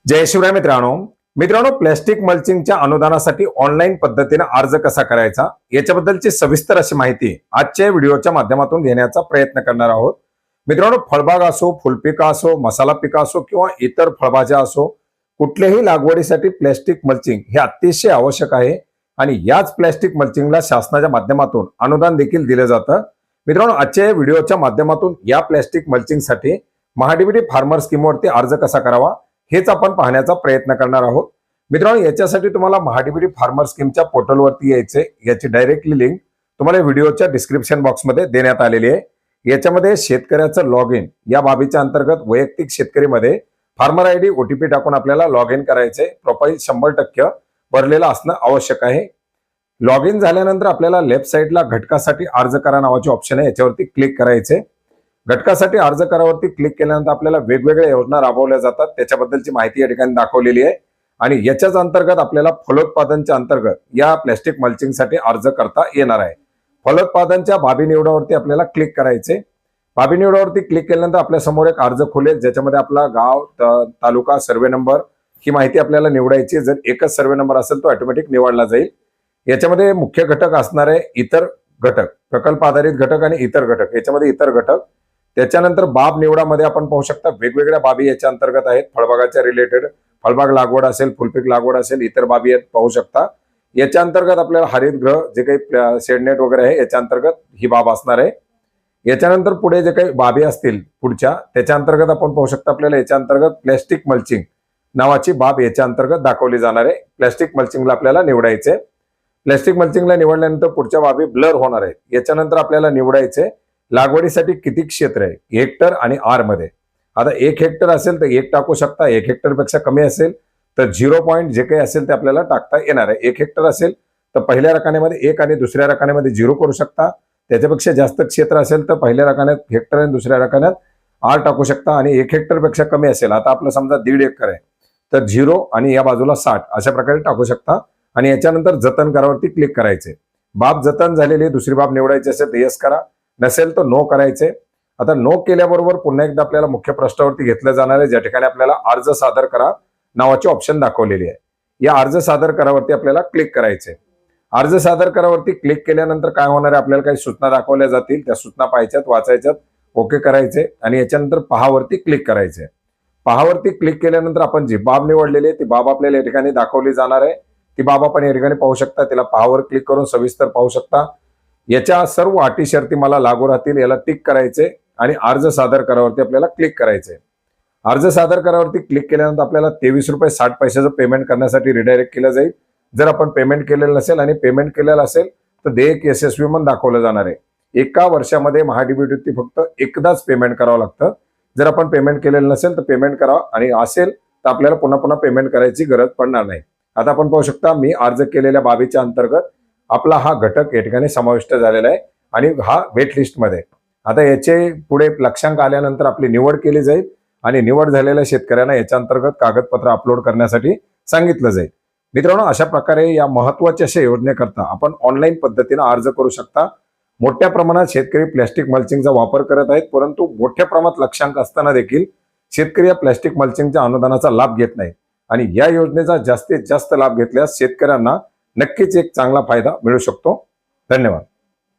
जय शिवराय मित्रांनो प्लॅस्टिक मल्चिंगच्या अनुदानासाठी ऑनलाईन पद्धतीने अर्ज कसा करायचा याच्याबद्दलची सविस्तर अशी माहिती आजच्या व्हिडिओच्या माध्यमातून घेण्याचा प्रयत्न करणार आहोत। मित्रांनो, फळबाग असो, फुलपिका असो, मसाला पिका असो किंवा इतर फळभाज्या असो, कुठल्याही लागवडीसाठी प्लॅस्टिक मल्चिंग हे अतिशय आवश्यक आहे आणि याच प्लॅस्टिक मल्चिंगला शासनाच्या माध्यमातून अनुदान देखील दिले जातं। मित्रांनो, आजच्या व्हिडिओच्या माध्यमातून या प्लॅस्टिक मल्चिंगसाठी महाडीबीटी फार्मर स्कीमवरती अर्ज कसा करावा हेच आपण पाहण्याचा प्रयत्न करणार आहोत। मित्रांनो, याच्यासाठी तुम्हाला महाडीबीटी फार्मर स्कीमच्या पोर्टलवरती यायचे। याची डायरेक्टली लिंक तुम्हाला व्हिडिओच्या डिस्क्रिप्शन बॉक्समध्ये देण्यात आलेली आहे। याच्यामध्ये शेतकऱ्याचं लॉग इन या बाबीच्या अंतर्गत वैयक्तिक शेतकरीमध्ये फार्मर आयडी ओटीपी टाकून आपल्याला लॉग इन करायचे। प्रोफाईल 100% भरलेलं असणं आवश्यक आहे। लॉग इन झाल्यानंतर आपल्याला लेफ्ट साईडला घटकासाठी अर्ज करा नावाचे ऑप्शन आहे, याच्यावरती क्लिक करायचे। घटकासाठी अर्ज करावरती क्लिक केल्यानंतर आपल्याला वेगवेगळ्या योजना राबवल्या जातात, त्याच्याबद्दलची माहिती या ठिकाणी दाखवलेली आहे आणि याच्याच अंतर्गत आपल्याला फलोत्पादनच्या अंतर्गत या प्लॅस्टिक मल्चिंगसाठी अर्ज करता येणार आहे। फलोत्पादनच्या बाबी निवडावरती आपल्याला क्लिक करायचे। बाबी निवडावरती क्लिक केल्यानंतर आपल्या समोर एक अर्ज खुलेल, ज्याच्यामध्ये आपला गाव, तालुका, सर्वे नंबर ही माहिती आपल्याला निवडायची। जर एकच सर्वे नंबर असेल तो ऑटोमॅटिक निवडला जाईल। याच्यामध्ये मुख्य घटक असणार आहे इतर घटक, प्रकल्प आधारित घटक आणि इतर घटक। याच्यामध्ये इतर घटक, त्याच्यानंतर बाब निवडामध्ये आपण पाहू शकता वेगवेगळ्या बाबी याच्या अंतर्गत आहेत। फळबागाच्या रिलेटेड, फळबाग लागवड असेल, फुलपीक लागवड असेल, इतर बाबी पाहू शकता। याच्या अंतर्गत आपल्याला हरितगृह जे काही शेडनेट वगैरे आहे याच्या अंतर्गत ही बाब असणार आहे। याच्यानंतर पुढे जे काही बाबी असतील पुढच्या त्याच्या अंतर्गत आपण पाहू शकता आपल्याला याच्या अंतर्गत प्लॅस्टिक मल्चिंग नावाची बाब याच्या अंतर्गत दाखवली जाणार आहे। प्लॅस्टिक मल्चिंगला आपल्याला निवडायचे। प्लॅस्टिक मल्चिंगला निवडल्यानंतर पुढच्या बाबी ब्लर होणार आहेत। याच्यानंतर आपल्याला निवडायचे लागवडीसाठी किती क्षेत्र आहे, हेक्टर आणि आर मध्ये। आता 1 हेक्टर असेल तर 1 टाकू शकता, 1 हेक्टर पेक्षा कमी असेल तर 0 पॉइंट जे काही असेल ते आपल्याला टाकता येणार आहे। 1 हेक्टर असेल तर पहिल्या रकान्यामध्ये 1 आणि दुसऱ्या रकान्यामध्ये 0 करू शकता। त्याच्यापेक्षा जास्त क्षेत्र असेल तर पहिल्या रकान्यात हेक्टर आणि दुसऱ्या रकान्यात आर टाकू शकता। आणि 1 हेक्टर पेक्षा कमी असेल, आता आपलं समजा 1.5 एकर आहे तर 0 आणि या बाजूला 60 अशा प्रकारे टाकू शकता। आणि याच्यानंतर जतन करावरती क्लिक करायचे। बाब जतन झालेली दुसरी बाब निवडायची असेल तर यस करा, नसेल तर नो करायचे। आता नो केल्याबरोबर पुन्हा एकदा आपल्याला मुख्य पृष्ठावरती घेतलं जाणार आहे, ज्या ठिकाणी आपल्याला अर्ज सादर करा नावाची ऑप्शन दाखवलेली आहे। या अर्ज सादर करावरती आपल्याला क्लिक करायचे। अर्ज सादर करावरती क्लिक केल्यानंतर काय होणार आहे, आपल्याला काही सूचना दाखवल्या जातील, त्या सूचना पाहायच्यात, वाचायच्यात, ओके करायचे आणि याच्यानंतर पहावरती क्लिक करायचे। पहावरती क्लिक केल्यानंतर आपण जी बाब निवडलेली आहे ती बाब आपल्याला या ठिकाणी दाखवली जाणार आहे। ती बाब आपण या ठिकाणी पाहू शकता, तिला पहावर क्लिक करून सविस्तर पाहू शकता। याच्या सर्व अटी शर्ती मला लागू राहतील, याला टिक करायचे आणि अर्ज सादर करावरती आपल्याला क्लिक करायचे। अर्ज सादर करावरती क्लिक केल्यानंतर आपल्याला 23 रुपये 60 पैशाचं पेमेंट करण्यासाठी रिडायरेक्ट केलं जाईल। जर आपण पेमेंट केलेलं नसेल आणि पेमेंट केलेलं असेल तर देयक यशस्वी म्हणून दाखवलं जाणार आहे। एका वर्षामध्ये महाडीबीटीवरती फक्त एकदाच पेमेंट करावं लागतं। जर आपण पेमेंट केलेलं नसेल तर पेमेंट करावं आणि असेल तर आपल्याला पुन्हा पुन्हा पेमेंट करायची गरज पडणार नाही। आता आपण पाहू शकता मी अर्ज केलेल्या बाबीच्या अंतर्गत आपला हा घटक या ठिकाणी समाविष्ट झालेला आहे आणि हा वेट लिस्ट मध्ये। आता याचे पुढे लक्षांक आल्यानंतर आपली निवड केली जाईल आणि निवड झालेल्या शेतकऱ्यांना याच्या अंतर्गत कागदपत्र अपलोड करण्यासाठी सांगितलं जाईल। मित्रांनो, अशा प्रकारे या महत्त्वाच्या अशा योजनेकरता आपण ऑनलाईन पद्धतीने अर्ज करू शकता। मोठ्या प्रमाणात शेतकरी प्लॅस्टिक मल्चिंगचा वापर करत आहेत, परंतु मोठ्या प्रमाणात लक्षांक असताना देखील शेतकरी या प्लॅस्टिक मल्चिंगच्या अनुदानाचा लाभ घेत नाहीत आणि या योजनेचा जास्तीत जास्त लाभ घेतल्यास शेतकऱ्यांना नक्कीच एक चांगला फायदा मिळू शकतो। धन्यवाद।